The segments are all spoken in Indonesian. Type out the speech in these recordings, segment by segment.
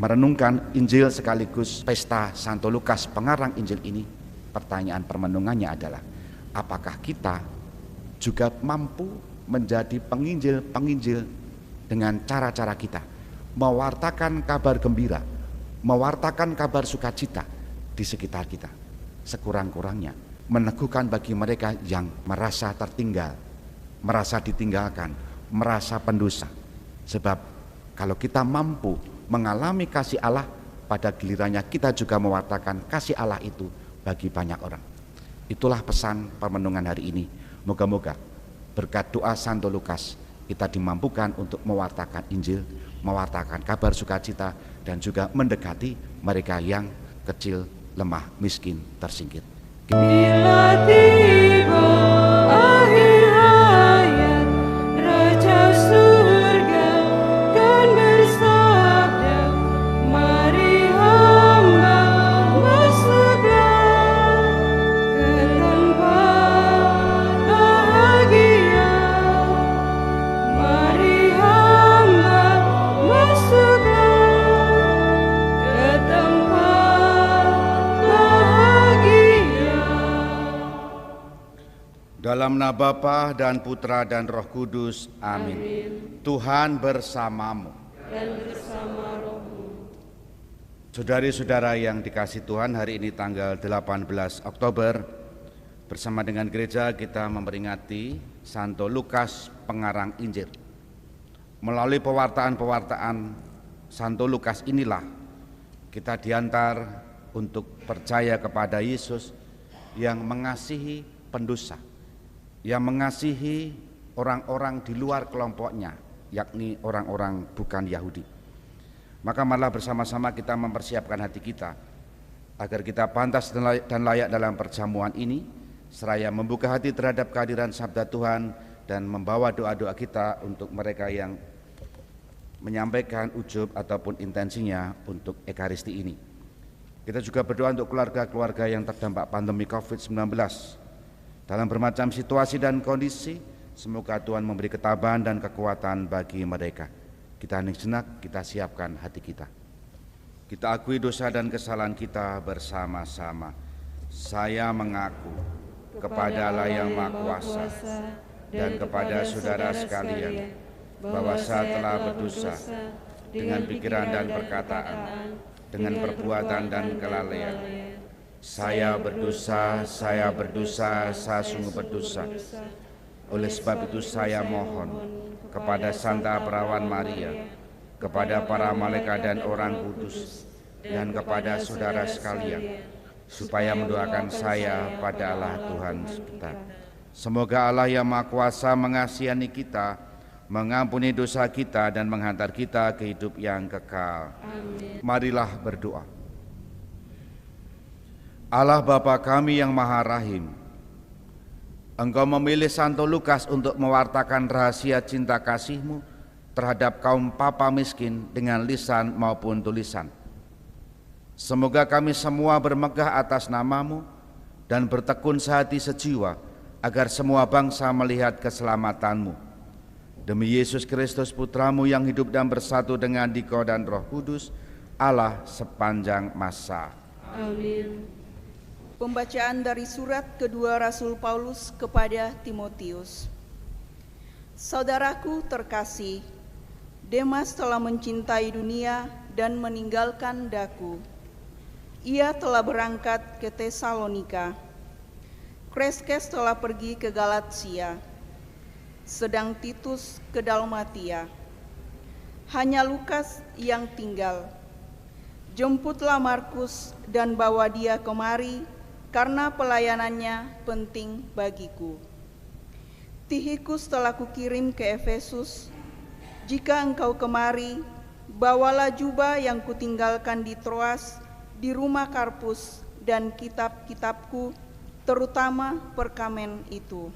merenungkan Injil sekaligus pesta Santo Lukas pengarang Injil ini, pertanyaan permenungannya adalah, apakah kita juga mampu menjadi penginjil-penginjil dengan cara-cara kita, mewartakan kabar gembira, mewartakan kabar sukacita di sekitar kita, sekurang-kurangnya meneguhkan bagi mereka yang merasa tertinggal, merasa ditinggalkan, merasa pendosa. Sebab kalau kita mampu mengalami kasih Allah, pada gilirannya kita juga mewartakan kasih Allah itu bagi banyak orang. Itulah pesan permenungan hari ini. Moga-moga berkat doa Santo Lukas kita dimampukan untuk mewartakan Injil, mewartakan kabar sukacita, dan juga mendekati mereka yang kecil, lemah, miskin, tersingkir. Bila tiba akhir hayat, Raja surga kan bersabda, mari hamba masuklah ke tempat bahagia. Mari hamba masuklah ke tempat bahagia. Dalam nama Bapa dan Putra dan Roh Kudus, amin. Tuhan bersamamu. Dan bersama rohmu. Saudari-saudara yang dikasihi Tuhan, hari ini tanggal 18 Oktober, bersama dengan gereja kita memperingati Santo Lukas pengarang Injil. Melalui pewartaan-pewartaan Santo Lukas inilah kita diantar untuk percaya kepada Yesus yang mengasihi pendosa, yang mengasihi orang-orang di luar kelompoknya, yakni orang-orang bukan Yahudi. Maka malah bersama-sama kita mempersiapkan hati kita agar kita pantas dan layak dalam perjamuan ini, seraya membuka hati terhadap kehadiran sabda Tuhan dan membawa doa-doa kita untuk mereka yang menyampaikan ujub ataupun intensinya untuk Ekaristi ini. Kita juga berdoa untuk keluarga-keluarga yang terdampak pandemi COVID-19 dalam bermacam situasi dan kondisi. Semoga Tuhan memberi ketabahan dan kekuatan bagi mereka. Kita hening sejenak, kita siapkan hati kita. Kita akui dosa dan kesalahan kita bersama-sama. Saya mengaku kepada Allah yang Maha Kuasa dan kepada saudara sekalian bahwa saya telah berdosa dengan pikiran dan perkataan, dengan perbuatan dan kelalaian. Saya berdosa, saya sungguh berdosa. Oleh sebab itu saya mohon kepada Santa Perawan Maria, kepada para malaikat dan orang kudus, dan kepada saudara sekalian, supaya mendoakan saya pada Allah Tuhan kita. Semoga Allah yang Maha Kuasa mengasihani kita, mengampuni dosa kita, dan menghantar kita ke hidup yang kekal. Amin. Marilah berdoa. Allah Bapa kami yang Maha Rahim, Engkau memilih Santo Lukas untuk mewartakan rahasia cinta kasih-Mu terhadap kaum papa miskin dengan lisan maupun tulisan. Semoga kami semua bermegah atas nama-Mu dan bertekun sehati sejiwa agar semua bangsa melihat keselamatan-Mu. Demi Yesus Kristus Putra-Mu yang hidup dan bersatu dengan Dikau dan Roh Kudus, Allah sepanjang masa. Amin. Pembacaan dari surat kedua Rasul Paulus kepada Timotius. Saudaraku terkasih, Demas telah mencintai dunia dan meninggalkan daku. Ia telah berangkat ke Tesalonika. Kreskes telah pergi ke Galatia, sedang Titus ke Dalmatia. Hanya Lukas yang tinggal. Jemputlah Markus dan bawa dia kemari, karena pelayanannya penting bagiku. Tihikus telah kukirim ke Efesus. Jika engkau kemari, bawalah jubah yang kutinggalkan di Troas, di rumah Karpus, dan kitab-kitabku, terutama perkamen itu.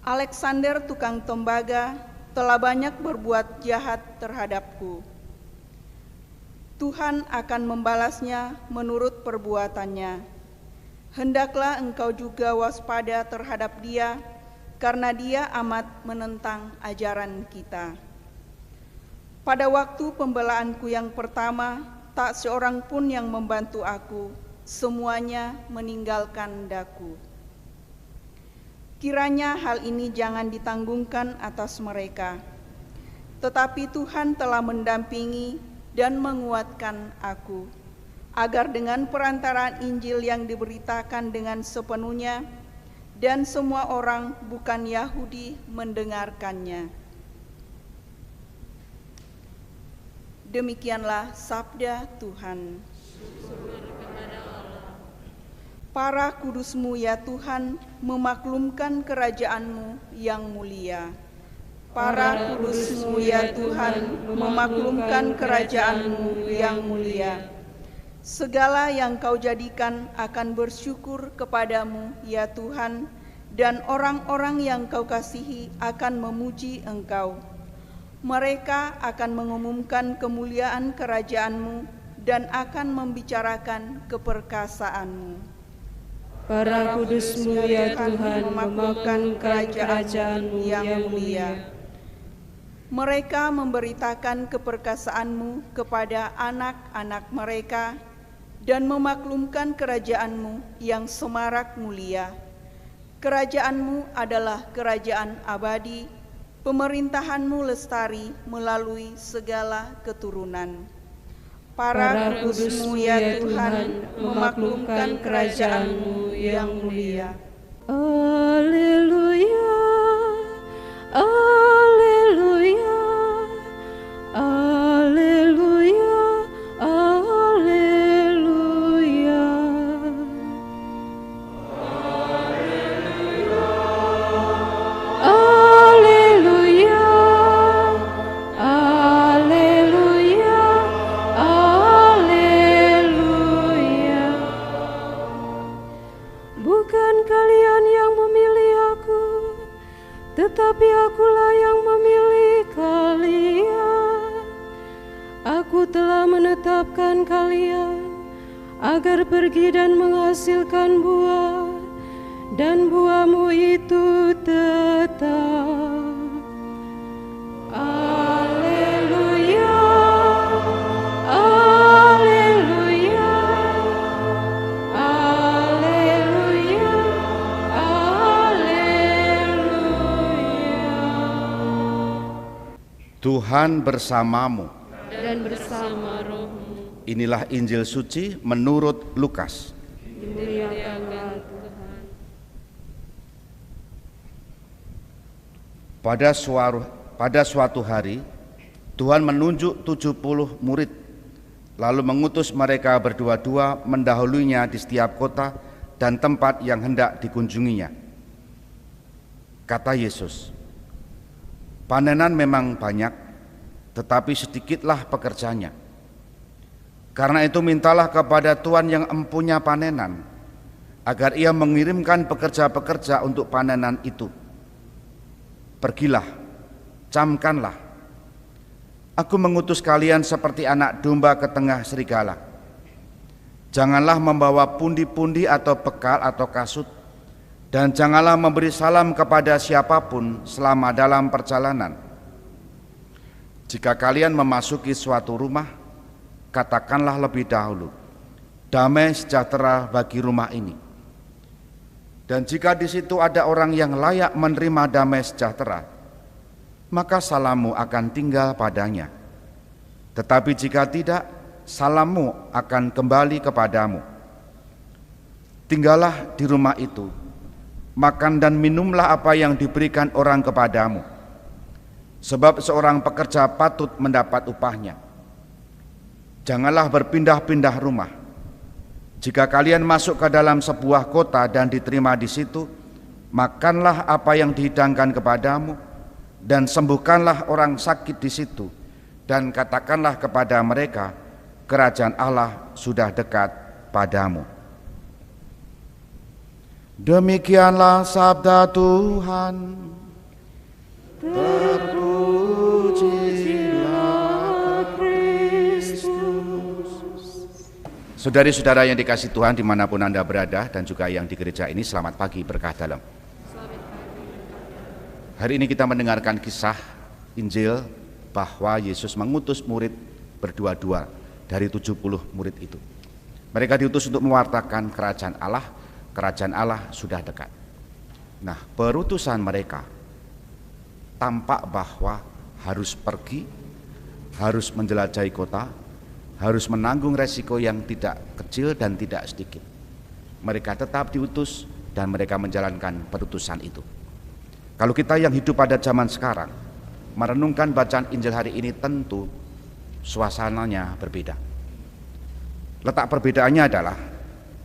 Alexander tukang tembaga telah banyak berbuat jahat terhadapku. Tuhan akan membalasnya menurut perbuatannya. Hendaklah engkau juga waspada terhadap dia, karena dia amat menentang ajaran kita. Pada waktu pembelaanku yang pertama, tak seorang pun yang membantu aku, semuanya meninggalkan daku. Kiranya hal ini jangan ditanggungkan atas mereka, tetapi Tuhan telah mendampingi dan menguatkan aku, agar dengan perantaraan Injil yang diberitakan dengan sepenuhnya, dan semua orang bukan Yahudi mendengarkannya. Demikianlah sabda Tuhan. Para kudus-Mu ya Tuhan, memaklumkan kerajaan-Mu yang mulia. Para kudus-Mu ya Tuhan, memaklumkan kerajaan-Mu yang mulia. Segala yang Kau jadikan akan bersyukur kepadamu ya Tuhan, dan orang-orang yang Kau kasihi akan memuji Engkau. Mereka akan mengumumkan kemuliaan kerajaan-Mu dan akan membicarakan keperkasaan-Mu. Para kudus-Mu ya Tuhan, memaklumkan kerajaan-Mu yang mulia. Mereka memberitakan keperkasaan-Mu kepada anak-anak mereka dan memaklumkan kerajaan-Mu yang semarak mulia. Kerajaan-Mu adalah kerajaan abadi, pemerintahan-Mu lestari melalui segala keturunan. Para kudus-Mu ya Tuhan, memaklumkan kerajaan-Mu yang mulia. Alleluia, alleluia, alleluia, alleluia. Alleluia, alleluia, alleluia. Bukan kalian yang memilih aku, tetapi akulah yang memilih kalian. Aku telah menetapkan kalian agar pergi dan menghasilkan buah, dan buahmu itu tetap. Alleluia, alleluia, alleluia, alleluia. Tuhan bersamamu. Dan bersama rohmu, Inilah Injil suci menurut Lukas. dimuliakanlah Tuhan. Pada suatu hari, Tuhan menunjuk 70 murid, lalu mengutus mereka berdua-dua mendahulunya di setiap kota dan tempat yang hendak dikunjunginya. Kata Yesus, "Panenan memang banyak, tetapi sedikitlah pekerjanya. Karena itu mintalah kepada Tuhan yang empunya panenan, agar Ia mengirimkan pekerja-pekerja untuk panenan itu. Pergilah, camkanlah. Aku mengutus kalian seperti anak domba ke tengah serigala. Janganlah membawa pundi-pundi atau bekal atau kasut, dan janganlah memberi salam kepada siapapun selama dalam perjalanan. Jika kalian memasuki suatu rumah, katakanlah lebih dahulu, damai sejahtera bagi rumah ini. Dan jika di situ ada orang yang layak menerima damai sejahtera, maka salammu akan tinggal padanya. Tetapi jika tidak, salammu akan kembali kepadamu. Tinggallah di rumah itu, makan dan minumlah apa yang diberikan orang kepadamu. Sebab seorang pekerja patut mendapat upahnya. Janganlah berpindah-pindah rumah. Jika kalian masuk ke dalam sebuah kota dan diterima di situ, makanlah apa yang dihidangkan kepadamu, dan sembuhkanlah orang sakit di situ, dan katakanlah kepada mereka, kerajaan Allah sudah dekat padamu." Demikianlah sabda Tuhan. Terpujilah Kristus. Saudari-saudara yang dikasihi Tuhan dimanapun Anda berada, dan juga yang di gereja ini, selamat pagi, berkah dalam. Hari ini kita mendengarkan kisah Injil bahwa Yesus mengutus murid berdua-dua dari 70 murid itu. Mereka diutus untuk mewartakan kerajaan Allah sudah dekat. Nah, perutusan mereka tampak bahwa harus pergi, harus menjelajahi kota, harus menanggung resiko yang tidak kecil dan tidak sedikit. Mereka tetap diutus dan mereka menjalankan perutusan itu. Kalau kita yang hidup pada zaman sekarang, merenungkan bacaan Injil hari ini tentu suasananya berbeda. Letak perbedaannya adalah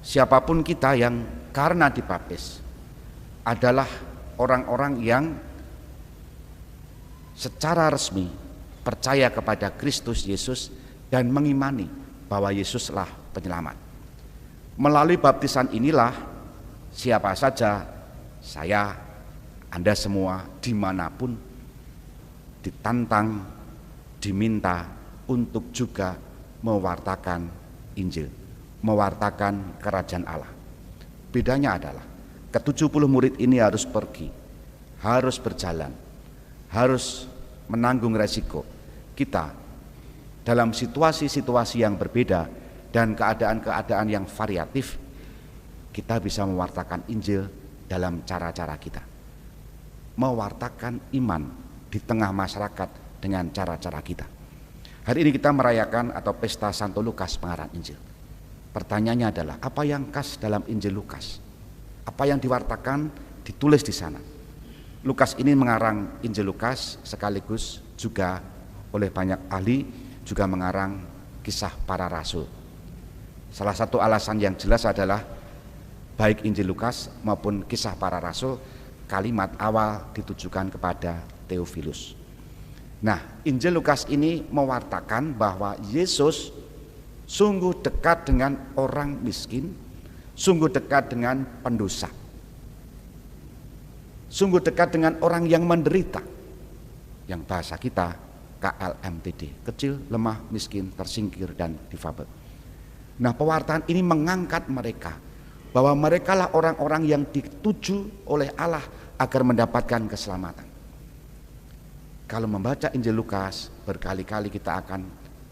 siapapun kita yang karena dibaptis adalah orang-orang yang secara resmi percaya kepada Kristus Yesus dan mengimani bahwa Yesuslah penyelamat. Melalui baptisan inilah siapa saja, saya, Anda semua, dimanapun ditantang, diminta untuk juga mewartakan Injil, mewartakan kerajaan Allah. Bedanya adalah ke-70 murid ini harus pergi, harus berjalan, harus menanggung resiko. Kita dalam situasi-situasi yang berbeda dan keadaan-keadaan yang variatif, kita bisa mewartakan Injil dalam cara-cara kita, mewartakan iman di tengah masyarakat dengan cara-cara kita. Hari ini kita merayakan atau pesta Santo Lukas pengarang Injil. Pertanyaannya adalah, apa yang khas dalam Injil Lukas? Apa yang diwartakan, ditulis di sana? Lukas ini mengarang Injil Lukas sekaligus juga oleh banyak ahli juga mengarang kisah para rasul. Salah satu alasan yang jelas adalah baik Injil Lukas maupun kisah para rasul, kalimat awal ditujukan kepada Theophilus. Nah, Injil Lukas ini mewartakan bahwa Yesus sungguh dekat dengan orang miskin, sungguh dekat dengan pendosa, sungguh dekat dengan orang yang menderita, yang bahasa kita KLMTD, kecil, lemah, miskin, tersingkir, dan difabel. Nah, pewartaan ini mengangkat mereka bahwa merekalah orang-orang yang dituju oleh Allah agar mendapatkan keselamatan. Kalau membaca Injil Lukas, berkali-kali kita akan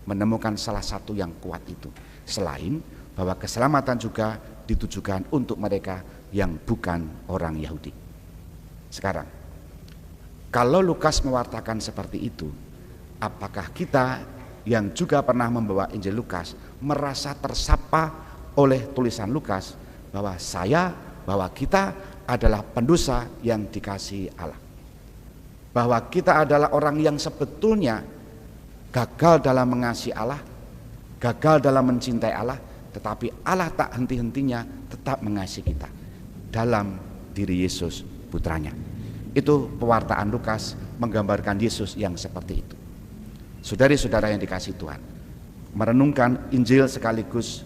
menemukan salah satu yang kuat itu. Selain bahwa keselamatan juga ditujukan untuk mereka yang bukan orang Yahudi. Sekarang, kalau Lukas mewartakan seperti itu, apakah kita yang juga pernah membawa Injil Lukas merasa tersapa oleh tulisan Lukas bahwa bahwa kita adalah pendosa yang dikasihi Allah, bahwa kita adalah orang yang sebetulnya gagal dalam mengasihi Allah, gagal dalam mencintai Allah, tetapi Allah tak henti-hentinya tetap mengasihi kita dalam diri Yesus putranya. Itu pewartaan Lukas menggambarkan Yesus yang seperti itu. Saudari-saudara yang dikasihi Tuhan, merenungkan Injil sekaligus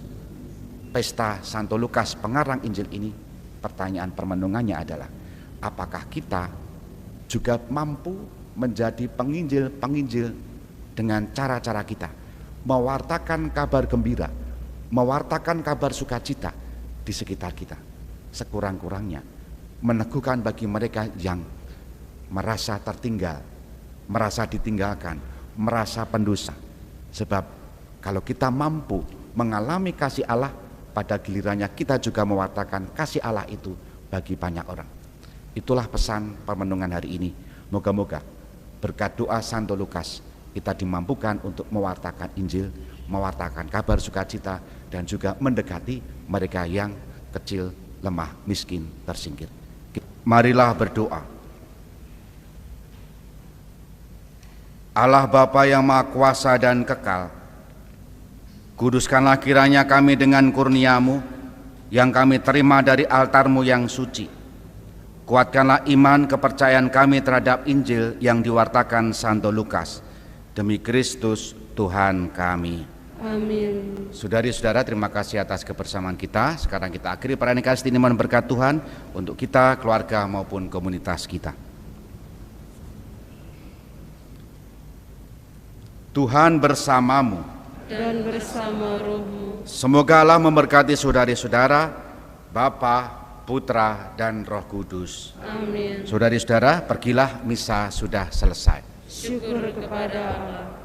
pesta Santo Lukas pengarang Injil ini, pertanyaan permenungannya adalah, apakah kita juga mampu menjadi penginjil-penginjil dengan cara-cara kita, mewartakan kabar gembira, mewartakan kabar sukacita di sekitar kita, sekurang-kurangnya meneguhkan bagi mereka yang merasa tertinggal, merasa ditinggalkan, merasa pendosa. Sebab kalau kita mampu mengalami kasih Allah, pada gilirannya kita juga mewartakan kasih Allah itu bagi banyak orang. Itulah pesan permenungan hari ini. Moga-moga berkat doa Santo Lukas kita dimampukan untuk mewartakan Injil, mewartakan kabar sukacita, dan juga mendekati mereka yang kecil, lemah, miskin, tersingkir. Marilah berdoa. Allah Bapa yang Maha Kuasa dan Kekal, kuduskanlah kiranya kami dengan kurnia-Mu yang kami terima dari altar-Mu yang suci. Kuatkanlah iman kepercayaan kami terhadap Injil yang diwartakan Santo Lukas. Demi Kristus Tuhan kami. Amin. Saudari-saudara, terima kasih atas kebersamaan kita. Sekarang kita akhiri perayaan keistimewaan berkat Tuhan untuk kita, keluarga maupun komunitas kita. Tuhan bersamamu Dan bersama rohmu. Semoga Allah memberkati saudari-saudara, Bapa, Putra, dan Roh Kudus. Amin. Saudari-saudara, pergilah, misa sudah selesai. Syukur kepada Allah.